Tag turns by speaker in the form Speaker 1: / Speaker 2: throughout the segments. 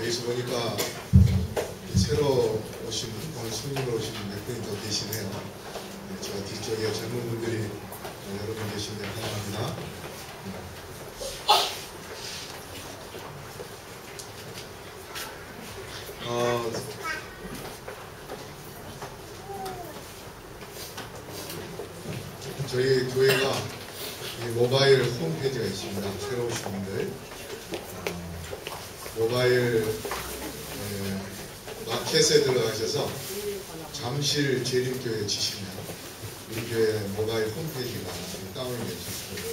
Speaker 1: 여기서 보니까 새로 오신 오늘 손님으로 오신 몇 분이 더 계시네요. 네, 저 뒤쪽에 젊은 분들이 여러 분 계신데 환영합니다. 저희 교회가 모바일 홈페이지가 있습니다. 새로 오신 분들 모바일 마켓에 들어가셔서 잠실 재림교회 치시면 우리 교회 모바일 홈페이지가 다운이 되셨습니다.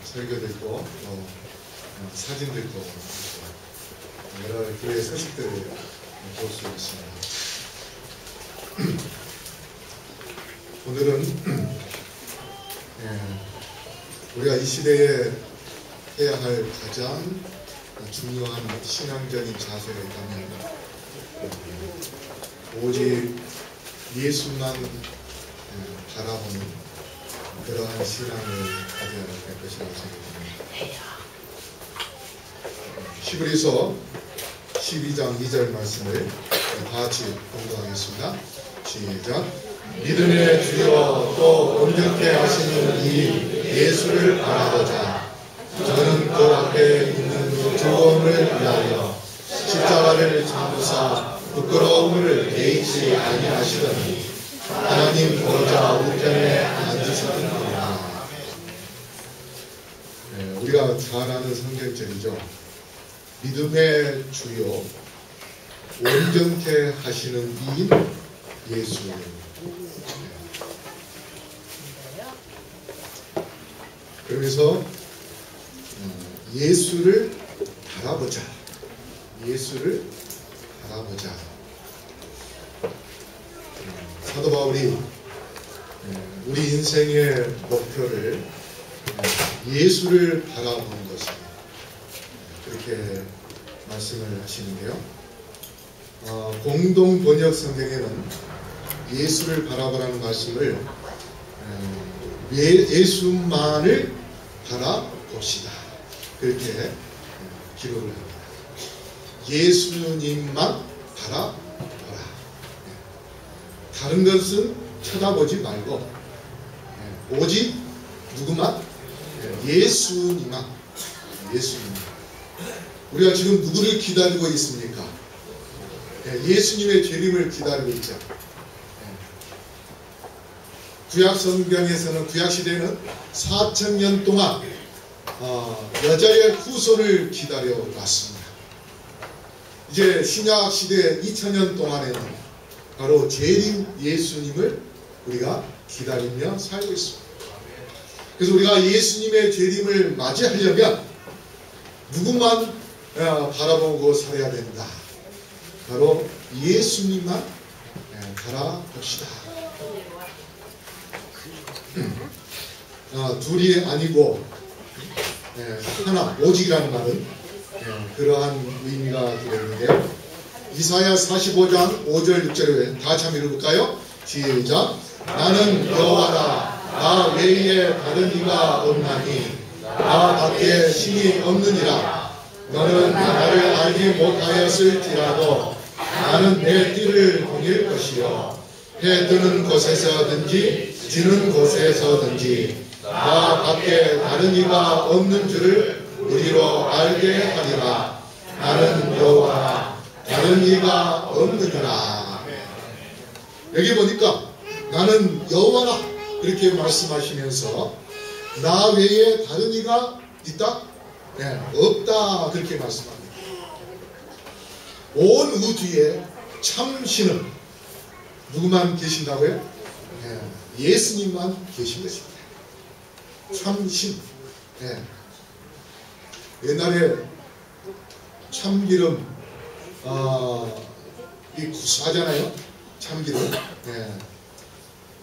Speaker 1: 설교도 있고 또 사진도 있고 여러 교회 소식들을 볼 수 있습니다. 오늘은 우리가 이 시대에 해야 할 가장 중요한 신앙적인 자세가 있다면 오직 예수만 바라보는 그러한 신앙을 가져야 할 것이라고 생각합니다. 히브리서 12장 2절 말씀을 다 같이 공부하겠습니다. 시작. 믿음의 주여 또 온전케 하시는 이 예수를 바라보자. 저는 그 앞에 있는 즐거움을 위하여 십자가를 참으사 부끄러움을 개의치 아니하시더니 하나님 보좌 우편에 앉으셨느니라. 우리가 잘 아는 성경절이죠. 믿음의 주요 온전케 하시는 이인 예수. 그러면서 예수를 바라보자. 예수를 바라보자. 사도 바울이 우리 인생의 목표를 예수를 바라보는 것입니다. 그렇게 말씀을 하시는데요. 공동 번역 성경에는 예수를 바라보라는 말씀을 예수만을 바라봅시다. 그렇게 기록을 합니다. 예수님만 바라보라. 다른 것은 쳐다보지 말고 오직 누구만? 예수님만. 예수님. 우리가 지금 누구를 기다리고 있습니까? 예수님의 재림을 기다리고 있죠. 구약 성경에서는 구약 시대는 4,000년 동안 여자의 후손을 기다려 왔습니다. 이제 신약 시대 2,000년 동안에는 바로 재림 예수님을 우리가 기다리며 살고 있습니다. 그래서 우리가 예수님의 재림을 맞이하려면 누구만 바라보고 살아야 된다. 바로 예수님만 바라봅시다. 둘이 아니고 하나, 오직이라는 말은 그러한 의미가 들어있는데요. 이사야 45장 5절 6절을 다 같이 한번 읽어볼까요? 시작. 나는 여호와라. 나 외에 다른 이가 없나니 나 밖에 신이 없느니라. 너는 나를 알지 못하였을지라도 나는 내 띠를 동일 것이요 해 뜨는 곳에서든지 지는 곳에서든지 나 밖에 다른 이가 없는 줄을 우리로 알게 하리라. 나는 여호와라. 다른 이가 없느니라. 여기 보니까 나는 여호와라 이렇게 말씀하시면서 나 외에 다른 이가 있다? 없다 그렇게 말씀합니다. 온 우주에 참신은 누구만 계신다고요? 예수님만 계신 것입니다. 참신. 옛날에 참기름 이 구수하잖아요. 참기름.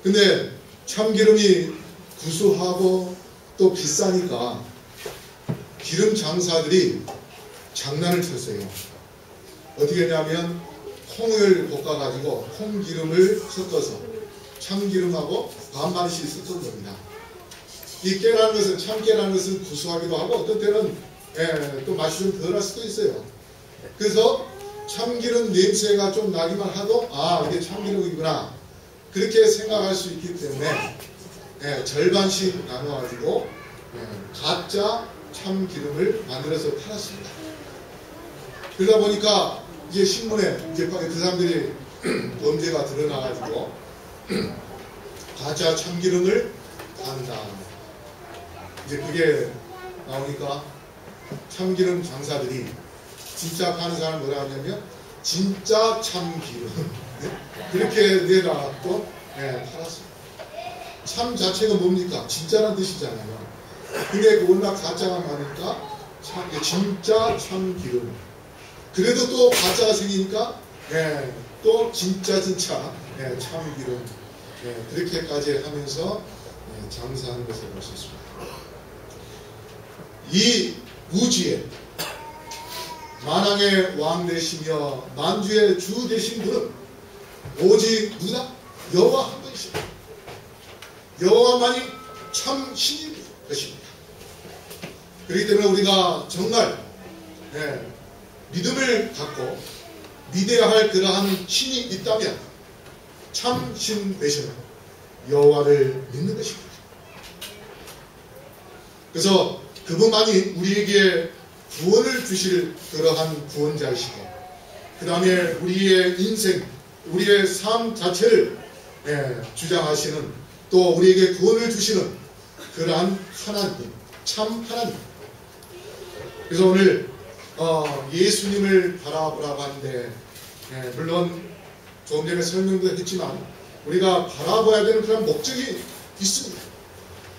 Speaker 1: 근데 참기름이 구수하고 또 비싸니까 기름 장사들이 장난을 쳤어요. 어떻게 했냐면 콩을 볶아가지고 콩기름을 섞어서 참기름하고 반반씩 섞은 겁니다. 이 깨라는 것은 참깨라는 것은 구수하기도 하고 어떤 때는 또 맛이 좀 덜할 수도 있어요. 그래서 참기름 냄새가 좀 나기만 하도 아 이게 참기름이구나 그렇게 생각할 수 있기 때문에 절반씩 나눠가지고 가짜 참기름을 만들어서 팔았습니다. 그러다 보니까 이제 신문에 이제 그 사람들이 범죄가 드러나가지고 가짜 참기름을 판다. 이제 그게 나오니까 참기름 장사들이 진짜 파는 사람 뭐라 하냐면 진짜 참기름 그렇게 내놔갖고 팔았습니다. 참 자체가 뭡니까? 진짜란 뜻이잖아요. 근데 그 워낙 가짜가 많으니까 진짜 참기름. 그래도 또 가짜가 생기니까 또 진짜 참기름 그렇게까지 하면서 장사하는 것을 볼 수 있습니다. 이 우주에 만왕의 왕 되시며 만주의 주 되신 분은 오직 누구다? 여호와 한 분이십니다. 여호와만이 참 신인 것입니다. 그렇기 때문에 우리가 정말 믿음을 갖고 믿어야 할 그러한 신이 있다면 참 신 되시는 여호와를 믿는 것입니다. 그래서 그분만이 우리에게 구원을 주실 그러한 구원자이시고 그 다음에 우리의 인생, 우리의 삶 자체를 주장하시는 또 우리에게 구원을 주시는 그러한 하나님, 참 하나님. 그래서 오늘 예수님을 바라보라고 하는데 물론 조금 전에 설명도 했지만 우리가 바라봐야 되는 그런 목적이 있습니다.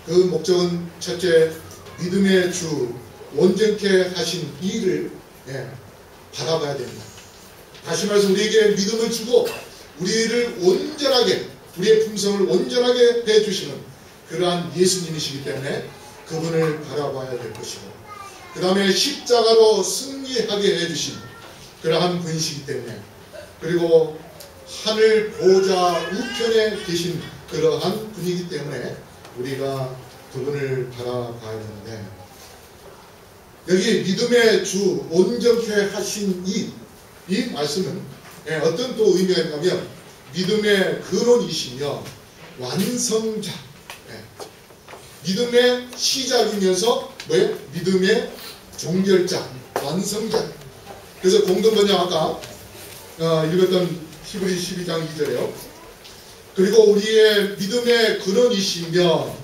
Speaker 1: 그 목적은 첫째 믿음의 주 온전케 하신 이를 바라봐야 됩니다. 다시 말해서 우리에게 믿음을 주고 우리를 온전하게 우리의 품성을 온전하게 해주시는 그러한 예수님이시기 때문에 그분을 바라봐야 될 것이고 그 다음에 십자가로 승리하게 해주신 그러한 분이시기 때문에 그리고 하늘 보좌 우편에 계신 그러한 분이기 때문에 우리가 그분을 바라봐야 되는데 여기 믿음의 주 온전케 하신 이 말씀은 어떤 또 의미가 있냐면 믿음의 근원이시며 완성자 믿음의 시작이면서 뭐예요? 믿음의 종결자 완성자. 그래서 공동번역 아까 읽었던 히브리 12장 2절에요. 그리고 우리의 믿음의 근원이시며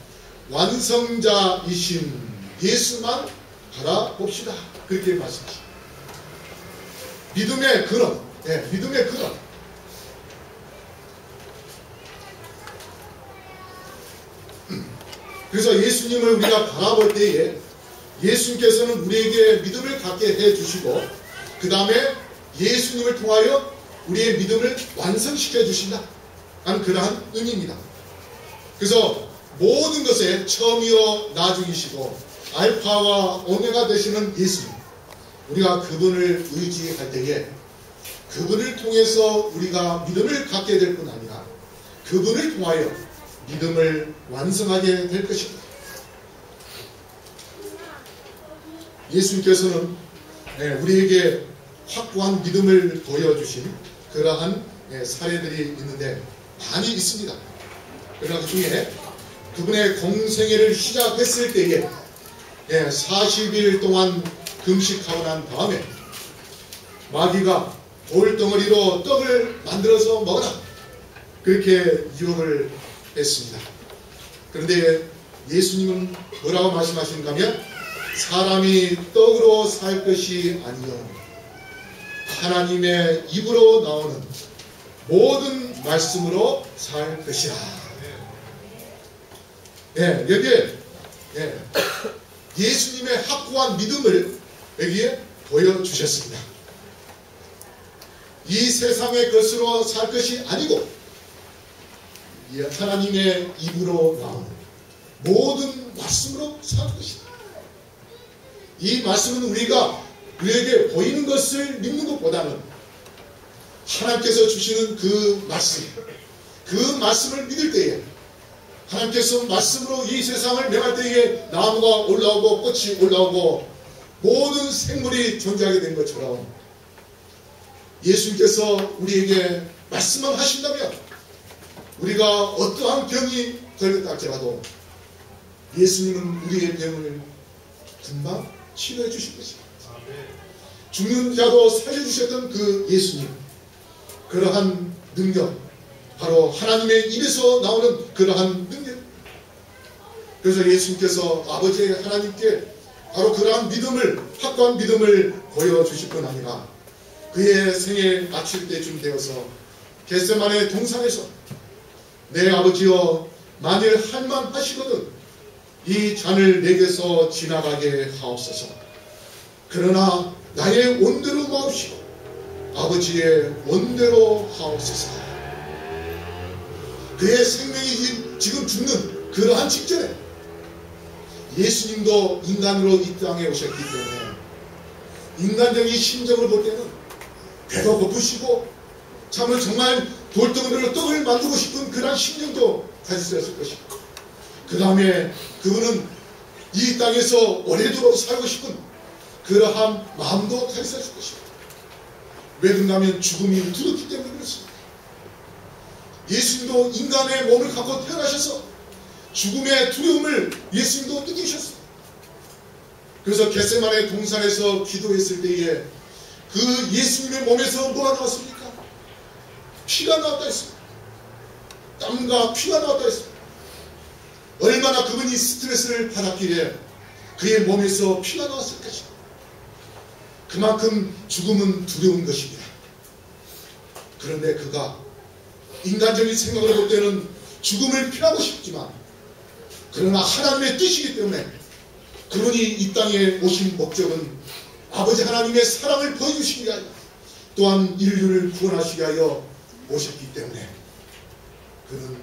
Speaker 1: 완성자이신 예수만 바라봅시다. 그렇게 말씀하십니다. 믿음의 근원, 믿음의 근원. 그래서 예수님을 우리가 바라볼 때에 예수님께서는 우리에게 믿음을 갖게 해주시고 그 다음에 예수님을 통하여 우리의 믿음을 완성시켜 주신다 하는 그러한 의미입니다. 그래서 모든 것의 처음이요 나중이시고 알파와 오메가 되시는 예수님 우리가 그분을 의지할 때에 그분을 통해서 우리가 믿음을 갖게 될 뿐 아니라 그분을 통하여 믿음을 완성하게 될 것입니다. 예수님께서는 우리에게 확고한 믿음을 보여주신 그러한 사례들이 있는데 많이 있습니다. 그러나 그 중에 그분의 공생애를 시작했을 때에 40일 동안 금식하고 난 다음에 마귀가 돌덩어리로 떡을 만들어서 먹어라 그렇게 유혹을 했습니다. 그런데 예수님은 뭐라고 말씀하시는가 하면 사람이 떡으로 살 것이 아니요 하나님의 입으로 나오는 모든 말씀으로 살 것이라. 여기에 예수님의 확고한 믿음을 여기에 보여주셨습니다. 이 세상의 것으로 살 것이 아니고 하나님의 입으로 나오는 모든 말씀으로 살 것이다. 이 말씀은 우리에게 보이는 것을 믿는 것보다는 하나님께서 주시는 그 말씀을 믿을 때에 하나님께서 말씀으로 이 세상을 명할 때에 나무가 올라오고 꽃이 올라오고 모든 생물이 존재하게 된 것처럼 예수님께서 우리에게 말씀만 하신다면 우리가 어떠한 병이 걸렸다 할지라도 예수님은 우리의 병을 금방 치료해 주실 것입니다. 죽는 자도 살려주셨던 그 예수님, 그러한 능력, 바로 하나님의 입에서 나오는 그러한 능력. 그래서 예수님께서 아버지의 하나님께 바로 그러한 믿음을, 확고한 믿음을 보여주실 뿐 아니라 그의 생애 마칠 때쯤 되어서 겟세마네 동산에서 내 아버지여 만일 할만하시거든 이 잔을 내게서 지나가게 하옵소서. 그러나 나의 원대로 마옵시고 아버지의 원대로 하옵소서. 그의 생명이 지금 죽는 그러한 직전에 예수님도 인간으로 이 땅에 오셨기 때문에 인간적인 심정을 볼 때는 배가 고프시고 참을 정말 돌덩어리로 떡을 만들고 싶은 그런 심정도 가지셨을 것이고, 그 다음에 그분은 이 땅에서 오래도록 살고 싶은 그러한 마음도 가지셨을 것입니다. 왜 그런가면 죽음이 두렵기 때문에 그렇습니다. 예수님도 인간의 몸을 갖고 태어나셔서 죽음의 두려움을 예수님도 느끼셨습니다. 그래서 겟세마네 동산에서 기도했을 때에 그 예수님의 몸에서 뭐가 나왔습니까? 피가 나왔다 했습니다. 땀과 피가 나왔다 했습니다. 얼마나 그분이 스트레스를 받았기에 그의 몸에서 피가 나왔을 것입니다. 그만큼 죽음은 두려운 것입니다. 그런데 그가 인간적인 생각으로 볼 때는 죽음을 피하고 싶지만, 그러나 하나님의 뜻이기 때문에 그분이 이 땅에 오신 목적은 아버지 하나님의 사랑을 보여주시기 위하여, 또한 인류를 구원하시기 위하여 오셨기 때문에 그는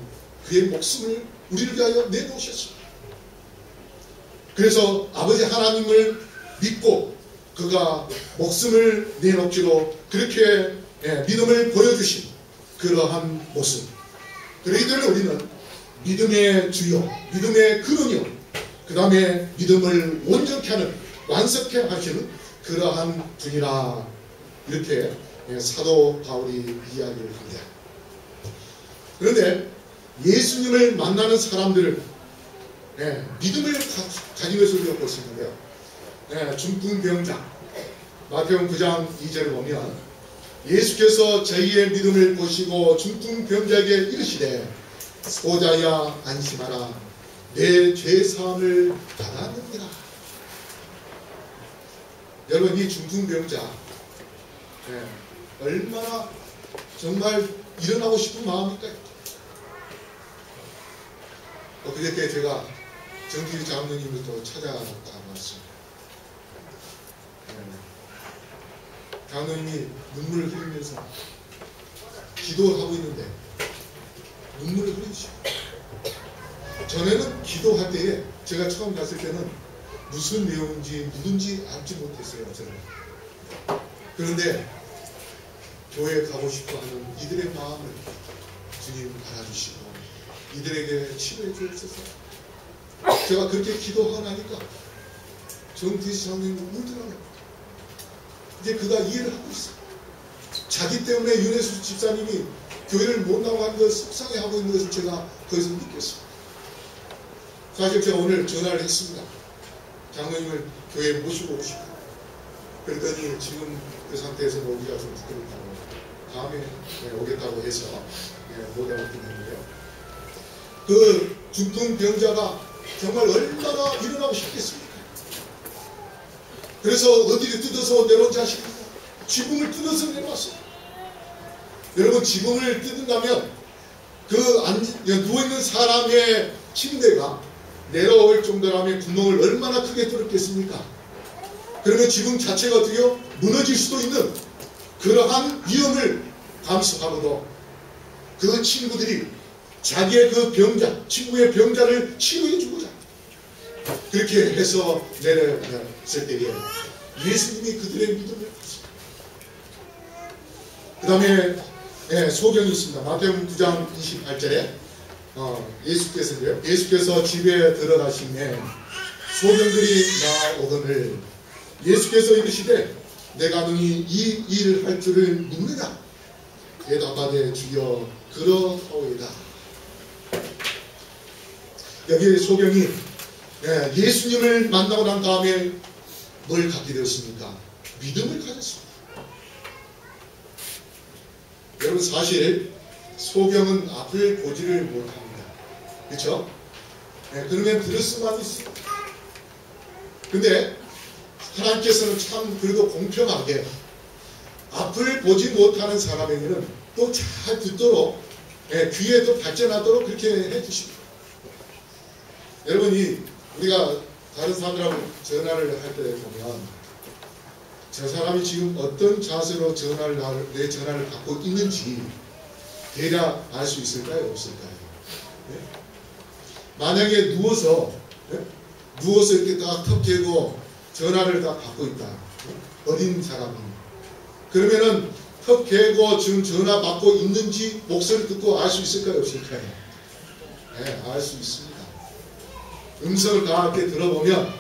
Speaker 1: 그의 목숨을 우리를 위하여 내놓으셨습니다. 그래서 아버지 하나님을 믿고 그가 목숨을 내놓기로 그렇게 믿음을 보여주신 그러한 모습. 그렇기 때문에 우리는 믿음의 주요, 믿음의 근원이요, 그 다음에 믿음을 온전케 하는, 완성케 하시는 그러한 분이라, 이렇게 사도 바울이 이야기를 합니다. 그런데 예수님을 만나는 사람들을 믿음을 가지면서 우리가 볼 수 있는데요. 중풍병자 마태복음 9장 2절을 보면 예수께서 저희의 믿음을 보시고 중풍병자에게 이르시되 소자야 안심하라 내 죄사함을 받았느니라. 여러분, 이 중풍병자 얼마나 정말 일어나고 싶은 마음일까요? 그저께 제가 정규 장로님을 또 찾아왔습니다. 장로님이 눈물을 흘리면서 기도를 하고 있는데 눈물을 흘리시고, 전에는 기도할 때에 제가 처음 갔을 때는 무슨 내용인지 누군지 알지 못했어요, 저는. 그런데 교회에 가고 싶어 하는 이들의 마음을 주님 알아주시고 이들에게 치료해 주옵소서. 제가 그렇게 기도하고 나니까 정태시 장로님이 울더라고요. 이제 그가 이해를 하고 있어요. 자기 때문에 윤혜수 집사님이 교회를 못 나가는 것을 속상해하고 있는 것을 제가 거기서 느꼈습니다. 사실 제가 오늘 전화를 했습니다. 장로님을 교회에 모시고 오시고, 그랬더니 지금 그 상태에서 오기가 좀 부끄럽다고 다음에 오겠다고 해서 못 오긴 했는데요. 그 중풍병자가 정말 얼마나 일어나고 싶겠습니까? 그래서 어디를 뜯어서 내려온 자식입니다. 지붕을 뜯어서 내려왔어요. 여러분, 지붕을 뜯는다면 그 누워있는 사람의 침대가 내려올 정도라면 구멍을 얼마나 크게 뚫었겠습니까? 그러면 지붕 자체가 어떻게요? 무너질 수도 있는 그러한 위험을 감수하고도 그 친구들이 자기의 그 병자, 친구의 병자를 치료해 주고자 그렇게 해서 내려왔을 때에 예수님이 그들의 믿음을 봤습니다. 그 다음에 소경이 있습니다. 마태복음 9장 28절에 예수께서 집에 들어가시매 소경들이 나오거늘 예수께서 이르시되 내가 능히 이 일을 할 줄을 믿느냐? 대답하되 주여 그러하오이다. 여기 소경이 예수님을 만나고 난 다음에 뭘 갖게 되었습니까? 믿음을 가졌습니다. 여러분 사실 소경은 앞을 보지를 못합니다. 그렇죠? 그러면 들을 수만 있습니다. 근데 하나님께서는 참 그래도 공평하게 앞을 보지 못하는 사람에게는 또 잘 듣도록 귀에도 발전하도록 그렇게 해주십니다. 여러분 우리가 다른 사람들하고 전화를 할 때 보면 저 사람이 지금 어떤 자세로 내 전화를 받고 있는지 대략 알 수 있을까요? 없을까요? 만약에 누워서 이렇게 딱 턱 대고 전화를 딱 받고 있다. 어린 사람이. 그러면은 턱 대고 지금 전화 받고 있는지 목소리 듣고 알 수 있을까요? 없을까요? 알 수 있습니다. 음성을 다 이렇게 들어보면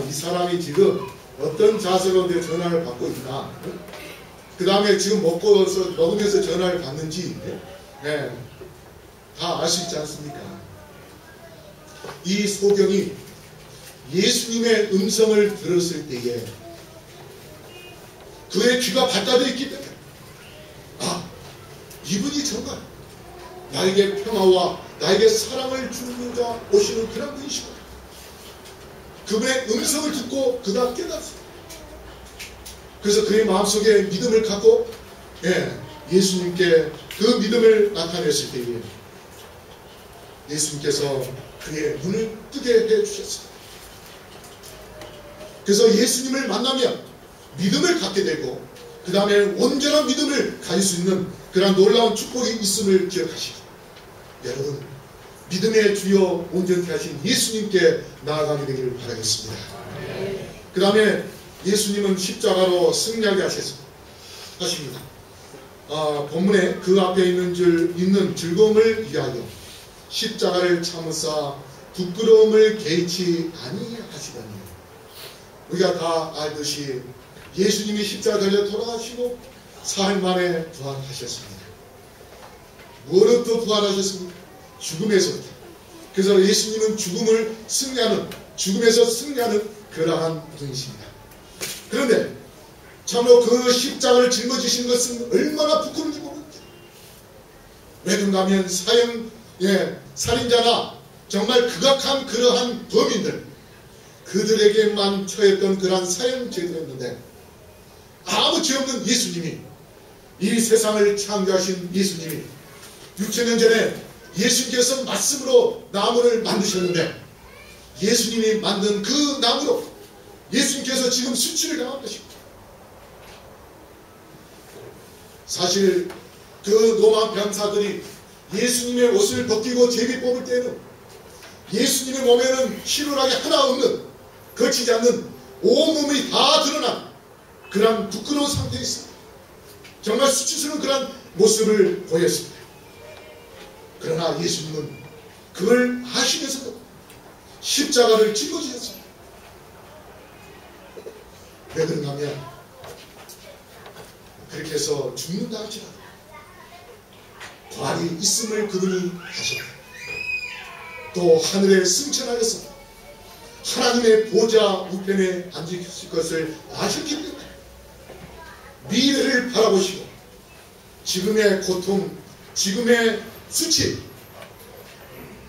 Speaker 1: 이 사람이 지금 어떤 자세로 내 전화를 받고 있나. 그 다음에 지금 먹으면서 전화를 받는지 다 알 수 있지 않습니까? 이 소경이 예수님의 음성을 들었을 때에 그의 귀가 밝아져 있기 때문에 이분이 정말 나에게 평화와 나에게 사랑을 주는 자 오시는 그런 분이시구나. 그분의 음성을 듣고 그가 깨닫습니다. 그래서 그의 마음속에 믿음을 갖고 예수님께 그 믿음을 나타냈을 때에 예수님께서 그의 눈을 뜨게 해주셨습니다. 그래서 예수님을 만나면 믿음을 갖게 되고 그 다음에 온전한 믿음을 가질 수 있는 그런 놀라운 축복이 있음을 기억하시기. 여러분 믿음의 주여 온전케 하신 예수님께 나아가게 되기를 바라겠습니다. 그 다음에 예수님은 십자가로 승리하게 하십니다. 본문에 그 앞에 있는 즐거움을 위하여 십자가를 참으사 부끄러움을 개의치 아니하시더니. 우리가 다 알듯이 예수님이 십자가 달려 돌아가시고 사흘 만에 부활하셨습니다. 무엇부터 부활하셨습니까? 죽음에서부터. 그래서 예수님은 죽음에서 승리하는 그러한 분이십니다. 그런데 참으로 그 십자가를 짊어지신 것은 얼마나 부끄러운지 모릅니다. 왜 그런가 하면 살인자나 정말 극악한 그러한 범인들 그들에게만 처했던 그러한 사형제도였는데 아무 죄 없는 예수님이 이 세상을 창조하신 예수님이 6,000년 전에 예수님께서 말씀으로 나무를 만드셨는데 예수님이 만든 그 나무로 예수님께서 지금 수치를 당한 것입니다. 사실 그 로마 병사들이 예수님의 옷을 벗기고 제비 뽑을 때에는 예수님의 몸에는 희루라기 하나 없는 거치지 않는 온몸이 다 드러난 그런 부끄러운 상태에 있습니다. 정말 수치스러운 그런 모습을 보였습니다. 그러나 예수님은 그걸 아시면서도 십자가를 짊어지셨습니다. 왜 그런가 하면 그렇게 해서 죽는다 할지라도 부활이 있음을 그분이 하셨다. 또 하늘에 승천하여서 하나님의 보좌 우편에 앉으실 것을 아셨기 때문에 미래를 바라보시고 지금의 고통, 지금의 수치,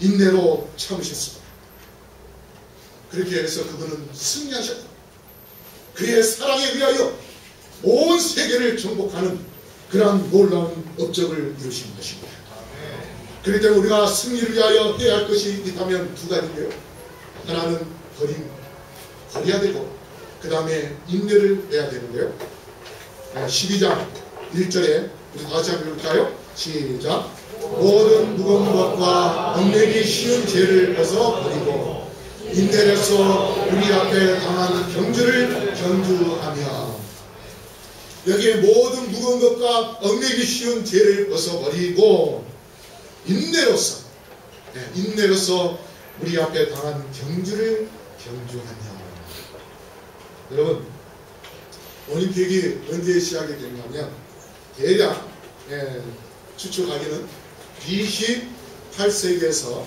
Speaker 1: 인내로 참으셨습니다. 그렇게 해서 그분은 승리하셨다. 그의 사랑에 위하여 온 세계를 정복하는 그러한 놀라운 업적을 이루신 것입니다. 그렇기 때문에 우리가 승리를 위하여 해야 할 것이 있다면 두 가지인데요. 하나는 버려야 되고 그 다음에 인내를 해야 되는데요. 12장 1절에 우리 다시 한번 읽을까요? 시작. 모든 무거운 것과 얽매기 쉬운 죄를 벗어버리고 인내로서 우리 앞에 당한 경주를 경주하며. 여기에 모든 무거운 것과 얽매기 쉬운 죄를 벗어버리고 인내로서 우리 앞에 당한 경주를 경주하며. 여러분 올림픽이 언제 시작이 됐냐면 대략 추측하기는 BC 8세기에서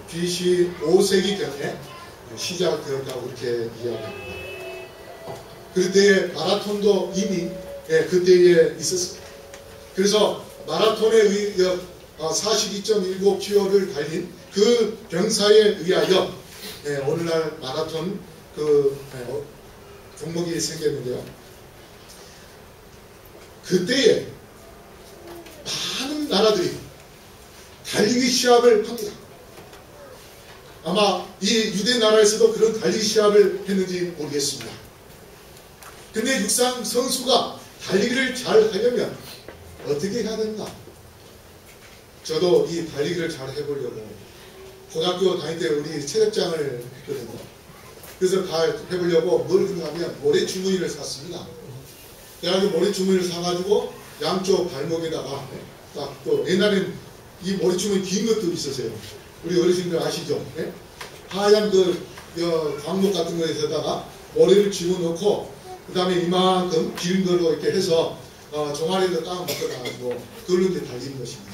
Speaker 1: BC 5세기경에 시작되었다고 그렇게 이야기합니다. 그때에 마라톤도 이미 그때에 있었습니다. 그래서 마라톤에 의해 42.19km를 달린 그 병사에 의하여 오늘날 마라톤 종목이 생겼는데요. 그때에 많은 나라들이 달리기 시합을 합니다. 아마 이 유대 나라에서도 그런 달리기 시합을 했는지 모르겠습니다. 근데 육상 선수가 달리기를 잘 하려면 어떻게 해야 되는가? 저도 이 달리기를 잘 해보려고 고등학교 다닐 때 우리 체력장을 했거든요. 그래서 다 해보려고 뭘 했냐면 모래주머니를 샀습니다. 그래가지고 모래주머니를 사가지고 양쪽 발목에다가 딱 또 옛날엔 이 모래주머니 긴 것도 있었어요. 우리 어르신들 아시죠? 네? 하얀 광목 같은 거에다가 모래를 집어넣고 그 다음에 이만큼 긴 거로 이렇게 해서 종아리에다 딱 묶어놔가지고 그걸로 이제 달리는 것입니다.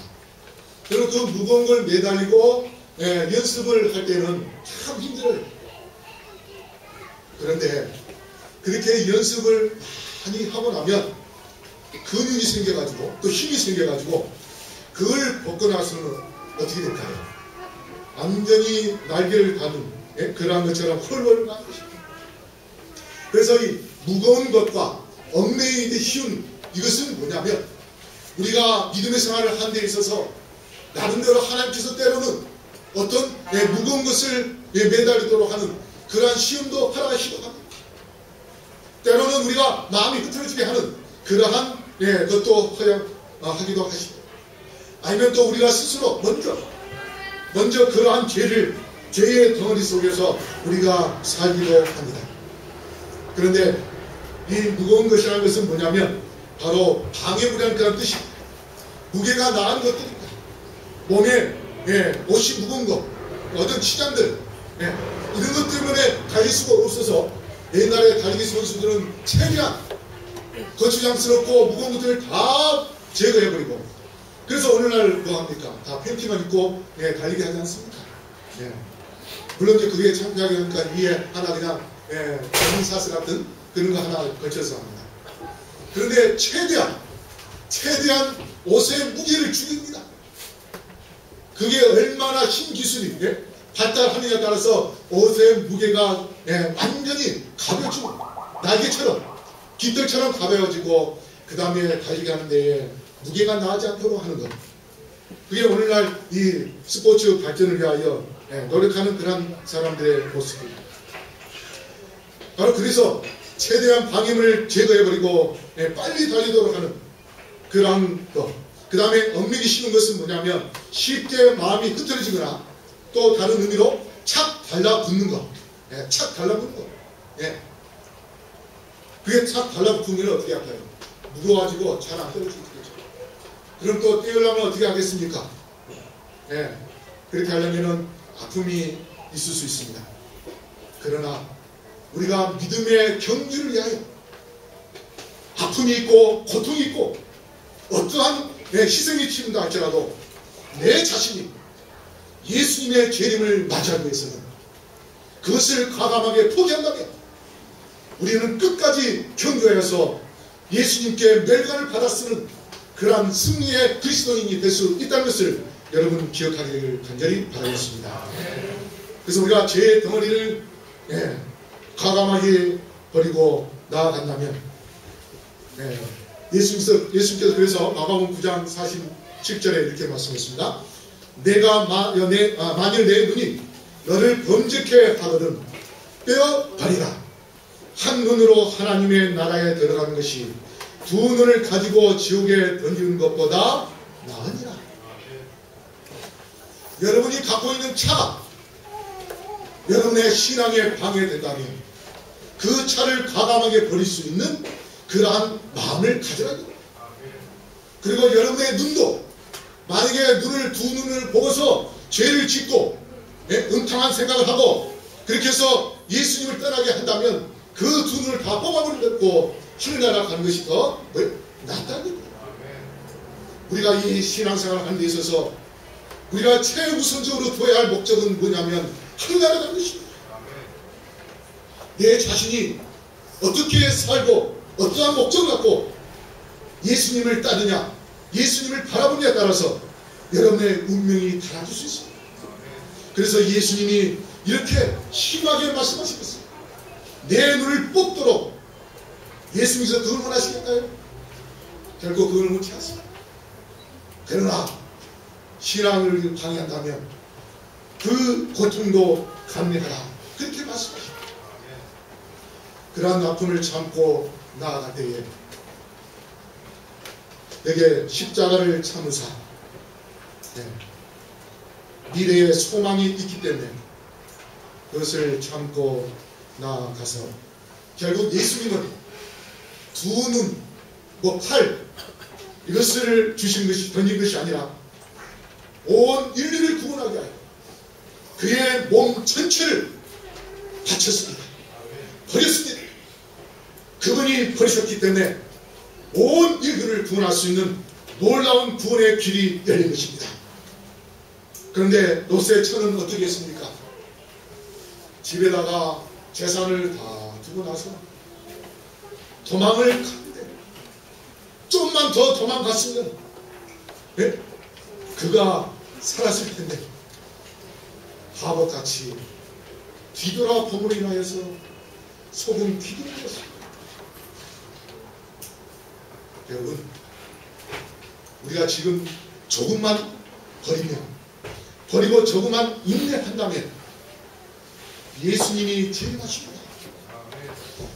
Speaker 1: 그리고 그 무거운 걸 매달리고 연습을 할 때는 참 힘들어요. 그런데 그렇게 연습을 많이 하고 나면 근육이 생겨가지고 또 힘이 생겨가지고 그걸 벗고 나서는 어떻게 될까요? 완전히 날개를 다는 그런 것처럼 헐헐 나는 것입니다. 그래서 이 무거운 것과 얽매이기 쉬운 이것은 뭐냐면 우리가 믿음의 생활을 하는 데 있어서 나름대로 하나님께서 때로는 어떤 무거운 것을 매달리도록 하는 그러한 시험도 하나가 합니다. 때로는 우리가 마음이 흐트러지게 하는 그러한 것도 허용하기도 하시고 아니면 또 우리가 스스로 먼저 그러한 죄의 덩어리 속에서 우리가 살기도 합니다. 그런데 이 무거운 것이라는 것은 뭐냐면 바로 방해물이라는 그런 뜻입니다. 무게가 나은 것들입니다. 몸에 옷이 무거운 것, 어떤 치장들 이런 것 때문에 달릴 수가 없어서 옛날에 달리기 선수들은 최대한 거추장스럽고 무거운 것들을 다 제거해버리고 그래서 오늘날 뭐합니까? 다 팬티만 입고 달리기 하지 않습니까? 물론 이제 그게 참여하게 하니까 위에 하나 그냥 전사스 같은 그런 거 하나 걸쳐서 합니다. 그런데 최대한 옷의 무게를 줄입니다. 그게 얼마나 힘 기술이 발달하느냐에 따라서 옷의 무게가 완전히 가벼워지고 날개처럼 깃털처럼 가벼워지고 그 다음에 달리기 하는 데에 무게가 나지 않도록 하는 것. 그게 오늘날 이 스포츠 발전을 위하여 노력하는 그런 사람들의 모습입니다. 바로 그래서 최대한 방해물을 제거해버리고 빨리 달리도록 하는 그런 것. 그 다음에 얽매기 쉬운 것은 뭐냐면 쉽게 마음이 흐트러지거나 또 다른 의미로 착 달라붙는 것. 착 달라붙는 것. 그게 착 달라붙으면 어떻게 할까요? 무거워가지고 잘 안 떨어지겠죠. 그럼 또 떼으려면 어떻게 하겠습니까? 그렇게 하려면 아픔이 있을 수 있습니다. 그러나 우리가 믿음의 경주를 위하여 아픔이 있고 고통이 있고 어떠한 희생이 치른다 할지라도 내 자신이 예수님의 재림을 맞이하기 위해서는 그것을 과감하게 포기한다면 우리는 끝까지 경주하여서 예수님께 멸관을 받아쓰는 그러한 승리의 그리스도인이 될 수 있다는 것을 여러분 기억하기를 간절히 바라겠습니다. 그래서 우리가 죄의 덩어리를 과감하게 버리고 나아간다면 예수님께서 그래서 마가복음 9장 47절에 이렇게 말씀했습니다. 만일 내 눈이 너를 범죄케 하거든 떼어버리라. 한 눈으로 하나님의 나라에 들어가는 것이 두 눈을 가지고 지옥에 던지는 것보다 나으니라. 여러분이 갖고 있는 차가 여러분의 신앙에 방해된다면 그 차를 과감하게 버릴 수 있는 그러한 마음을 가져야 됩니다. 그리고 여러분의 눈도 만약에 두 눈을 보고서 죄를 짓고 음탕한 생각을 하고 그렇게 해서 예수님을 떠나게 한다면 그 두 눈을 다 뽑아버리고 하늘나라 가는 것이 더 낫다는 거예요. 우리가 이 신앙생활을 하는 데 있어서 우리가 최우선적으로 둬야 할 목적은 뭐냐면 하늘나라 가는 것입니다. 내 자신이 어떻게 살고 어떠한 목적을 갖고 예수님을 따르냐, 예수님을 바라보느냐에 따라서 여러분의 운명이 달라질 수 있습니다. 그래서 예수님이 이렇게 심하게 말씀하시겠어요. 내 눈을 뽑도록. 예수님께서 그걸 원하시겠나요? 결국 그걸 원치 않습니다. 그러나 신앙을 방해한다면 그 고통도 감내하라, 그렇게 말씀하십니다. 그러한 아픔을 참고 나아갈 때에 내게 십자가를 참으사 미래의 소망이 있기 때문에 그것을 참고 나아가서 결국 예수님은 두 눈, 팔 이것을 주신 것이, 던진 것이 아니라 온 인류를 구원하게 하여 그의 몸 전체를 바쳤습니다. 버렸습니다. 그분이 버리셨기 때문에 온 인류를 구원할 수 있는 놀라운 구원의 길이 열린 것입니다. 그런데 롯의 처는 어떻게 했습니까? 집에다가 재산을 다 두고 나서 도망을 갔는데, 좀만 더 도망갔으면 그가 살았을 텐데 바보같이 뒤돌아 봄으로 인하여서 소금 기둥을 졌습니다. 여러분, 우리가 지금 조금만 버리고 조금만 인내한다면 예수님이 재림하십니다.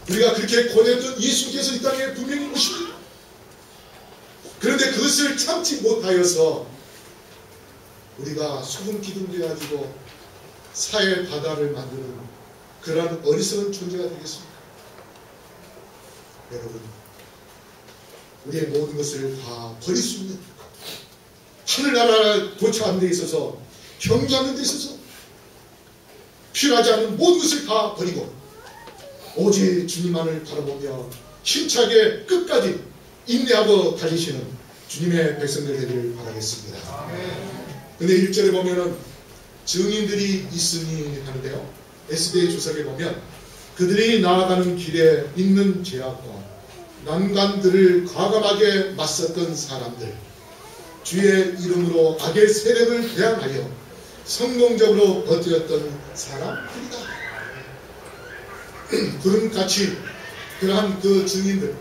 Speaker 1: 우리가 그렇게 고뇌했던 예수님께서 이 땅에 분명히 오십니다. 그런데 그것을 참지 못하여서 우리가 소금 기둥 되어가지고 사회 바다를 만드는 그러한 어리석은 존재가 되겠습니다. 여러분, 우리의 모든 것을 다 버릴 수 있는, 하늘나라를 도착하는 데 있어서, 경주하는 데 있어서 필요하지 않은 모든 것을 다 버리고 오직 주님만을 바라보며 힘차게 끝까지 인내하고 달리시는 주님의 백성들 되기를 바라겠습니다. 근데 1절에 보면은 증인들이 있으니 하는데요, SDA 주석에 보면 그들이 나아가는 길에 있는 제약과 난관들을 과감하게 맞섰던 사람들, 주의 이름으로 악의 세력을 대항하여 성공적으로 버텼던 사람들이다. 구름같이 그러한 그 증인들.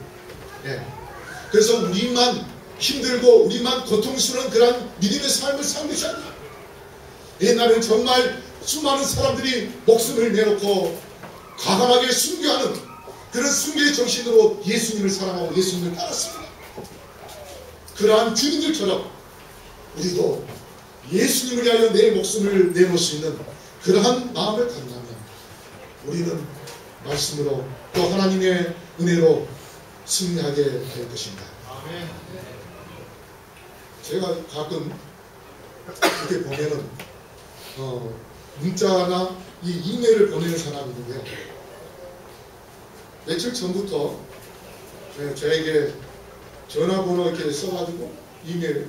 Speaker 1: 그래서 우리만 힘들고 우리만 고통스러운 그러한 믿음의 삶을 사는 것이 아니라, 옛날엔 정말 수많은 사람들이 목숨을 내놓고 과감하게 순교하는 그런 순교의 정신으로 예수님을 사랑하고 예수님을 따랐습니다. 그러한 주님들처럼 우리도 예수님을 위하여 내 목숨을 내놓을 수 있는 그러한 마음을 갖는다면 우리는 말씀으로 또 하나님의 은혜로 승리하게 될 것입니다. 제가 가끔 이렇게 보면은 문자나 이 이메일을 보내는 사람이 있는데요, 며칠 전부터 저에게 전화번호 이렇게 써가지고 이메일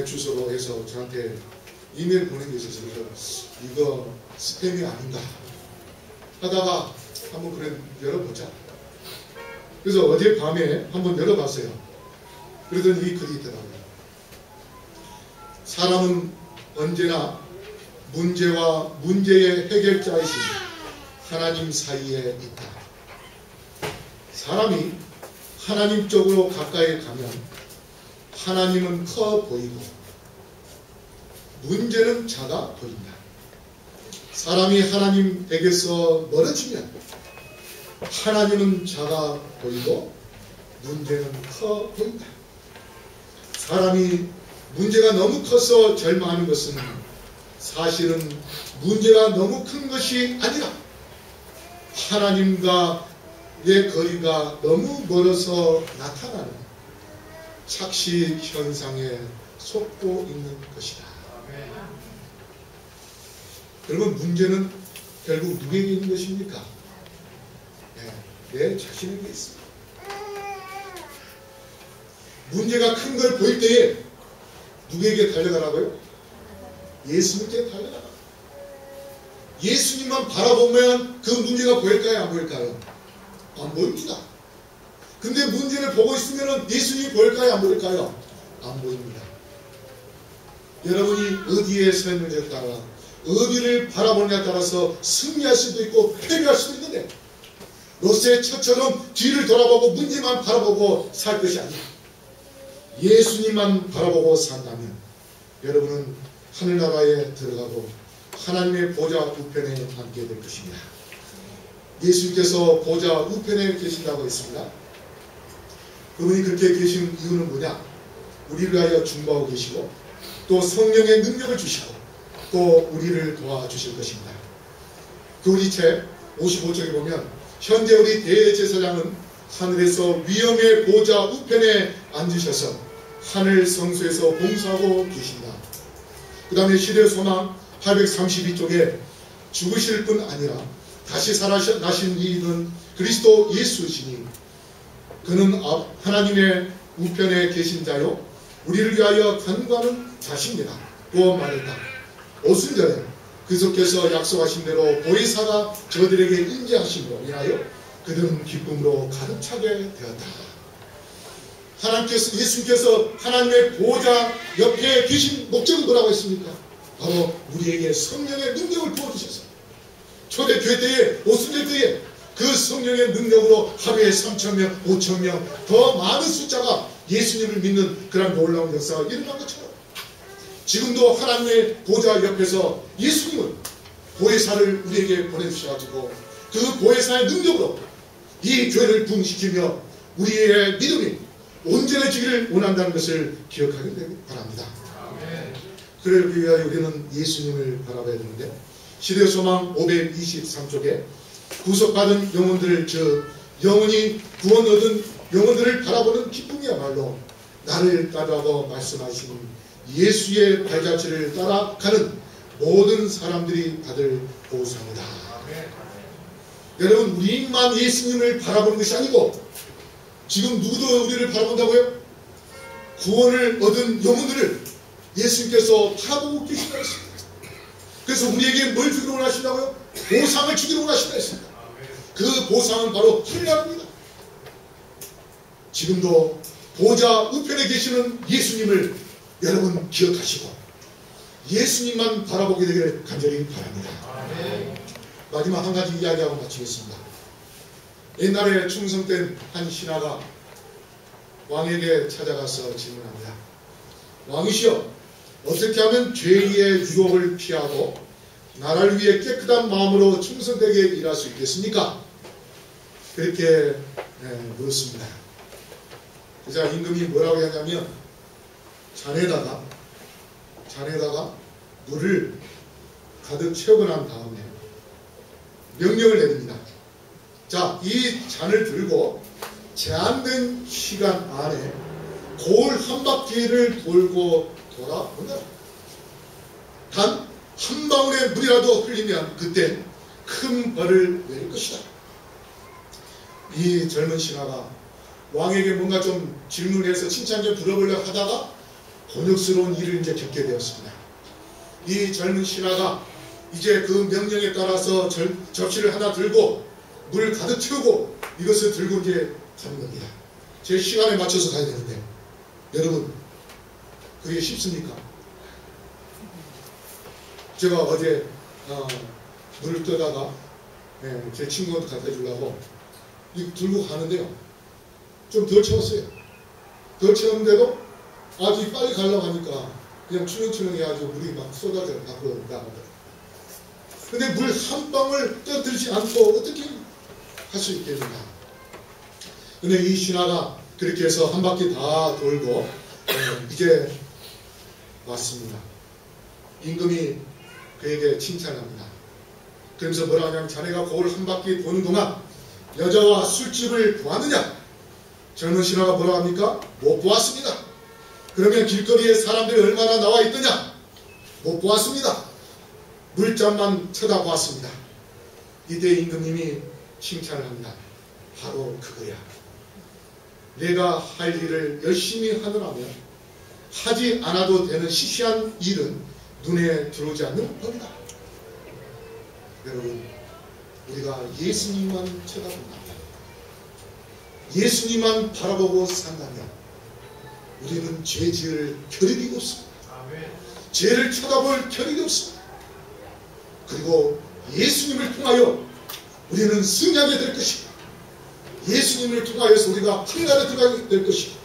Speaker 1: 주소로 해서 저한테 이메일 보낸 게 있어서 이거 스팸이 아닌가 하다가 한번 그래 열어보자. 그래서 어제 밤에 한번 열어봤어요. 그러더니 이 글이 있더라고요. 사람은 언제나 문제와 문제의 해결자이신 하나님 사이에 있다. 사람이 하나님 쪽으로 가까이 가면 하나님은 커 보이고 문제는 작아 보인다. 사람이 하나님에게서 멀어지면 하나님은 작아 보이고 문제는 커 보인다. 사람이 문제가 너무 커서 절망하는 것은 사실은 문제가 너무 큰 것이 아니라 하나님과의 거리가 너무 멀어서 나타나는 착시 현상에 속고 있는 것이다. 여러분, 문제는 결국 누구에게 있는 것입니까? 내 자신에게 있습니다. 문제가 큰 걸 보일 때에 누구에게 달려가라고요? 예수님께 달려가라. 예수님만 바라보면 그 문제가 보일까요? 안 보일까요? 안 보입니다. 근데 문제를 보고 있으면 예수님이 보일까요? 안 보일까요? 안 보입니다. 여러분이 어디에 서 있느냐에 따라, 어디를 바라보느냐에 따라서 승리할 수도 있고 패배할 수도 있는데, 롯의 처처럼 뒤를 돌아보고 문제만 바라보고 살 것이 아니라 예수님만 바라보고 산다면 여러분은 하늘나라에 들어가고 하나님의 보좌 우편에 앉게 될 것입니다. 예수님께서 보좌 우편에 계신다고 했습니다. 그분이 그렇게 계신 이유는 뭐냐? 우리를 위하여 중보하고 계시고 또 성령의 능력을 주시고 또 우리를 도와주실 것입니다. 그 우리 책 55쪽에 보면 현재 우리 대제사장은 하늘에서 위엄의 보좌 우편에 앉으셔서 하늘 성소에서 봉사하고 계신다. 그 다음에 시대의 소망 832쪽에 죽으실 뿐 아니라 다시 살아나신 이는 그리스도 예수시니 그는 하나님의 우편에 계신 자요 우리를 위하여 간구하는 자십니다. 또 말했다. 오순절에 그속께서 약속하신 대로 보혜사가 저들에게 임재하심으로 인하여 그들은 기쁨으로 가득 차게 되었다. 하나님께서, 예수님께서 하나님의 보좌 옆에 계신 목적은 뭐라고 했습니까? 바로 우리에게 성령의 능력을 부어주셔서 초대교회 때에, 오순절 때에 그 성령의 능력으로 하루에 3,000명, 5,000명 더 많은 숫자가 예수님을 믿는 그런 놀라운 역사가 일어난 것처럼 지금도 하나님의 보좌 옆에서 예수님은 보혜사를 우리에게 보내주셔가지고 그 보혜사의 능력으로 이 교회를 부흥시키며 우리의 믿음이 온전해지기를 원한다는 것을 기억하게 되길 바랍니다. 그러기 위하여 우리는 예수님을 바라봐야 되는데 시대의 소망 523쪽에 구속받은 영혼들을 영원히 구원 얻은 영혼들을 바라보는 기쁨이야말로 나를 따르라고 말씀하신 예수의 발자취를 따라가는 모든 사람들이 받을 보상이다. 여러분 우리만 예수님을 바라보는 것이 아니고 지금 누구도 우리를 바라본다고요? 구원을 얻은 영혼들을 예수님께서 바라보고 계시다고 했습니다. 그래서 우리에게 뭘 주기로 원하신다고요? 보상을 주기로 원하신다 했습니다. 그 보상은 바로 하늘나라입니다. 지금도 보좌 우편에 계시는 예수님을 여러분 기억하시고 예수님만 바라보게 되기를 간절히 바랍니다. 마지막 한 가지 이야기하고 마치겠습니다. 옛날에 충성된 한 신하가 왕에게 찾아가서 질문합니다. 왕이시여, 어떻게 하면 죄의 유혹을 피하고 나라를 위해 깨끗한 마음으로 충성되게 일할 수 있겠습니까? 그렇게 물었습니다. 그래서 임금이 뭐라고 하냐면 잔에다가 물을 가득 채우고 난 다음에 명령을 내립니다. 자, 이 잔을 들고 제한된 시간 안에 거울 한 바퀴를 돌고 돌아온다. 단 한 방울의 물이라도 흘리면 그땐 큰 벌을 내릴 것이다. 이 젊은 신하가 왕에게 뭔가 좀 질문해서 칭찬 좀 들어보려고 하다가 곤욕스러운 일을 이제 겪게 되었습니다. 이 젊은 신하가 이제 그 명령에 따라서 접시를 하나 들고 물 가득 채우고 이것을 들고 이제 가는 겁니다. 제 시간에 맞춰서 가야 되는데 여러분 그게 쉽습니까? 제가 어제 물을 떠다가 제 친구한테 갖다 주려고 들고 가는데요. 좀 덜 채웠어요. 덜 채웠는데도 아주 빨리 가려고 하니까 그냥 추렁추렁 해가지고 물이 막 쏟아져 밖으로 나가더라고요. 근데 물 한 방울 떠들지 않고 어떻게 할 수 있겠느냐. 근데 이 신하가 그렇게 해서 한 바퀴 다 돌고 이제 왔습니다. 임금이 그에게 칭찬합니다. 그러면서 뭐라 하냐면 자네가 거울 한 바퀴 도는 동안 여자와 술집을 보았느냐? 젊은 신하가 뭐라 합니까? 못 보았습니다. 그러면 길거리에 사람들이 얼마나 나와 있더냐? 못 보았습니다. 물잔만 쳐다보았습니다. 이때 임금님이 칭찬을 합니다. 바로 그거야. 내가 할 일을 열심히 하느라면 하지 않아도 되는 시시한 일은 눈에 들어오지 않는 법이다. 여러분, 우리가 예수님만 쳐다본다면, 예수님만 바라보고 산다면 우리는 죄 지을 겨를이 없습니다. 죄를 쳐다볼 겨를이 없습니다. 그리고 예수님을 통하여 우리는 승리하게 될 것이고, 예수님을 통하여서 우리가 하늘나라에 들어가게 될 것이고,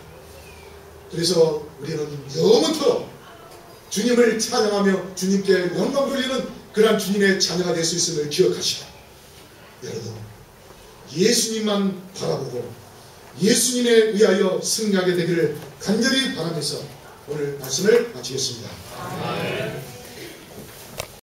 Speaker 1: 그래서 우리는 영원토록 주님을 찬양하며 주님께 영광 돌리는 그러한 주님의 자녀가 될 수 있음을 기억하시고, 여러분, 예수님만 바라보고 예수님에 의하여 승리하게 되기를 간절히 바라면서 오늘 말씀을 마치겠습니다.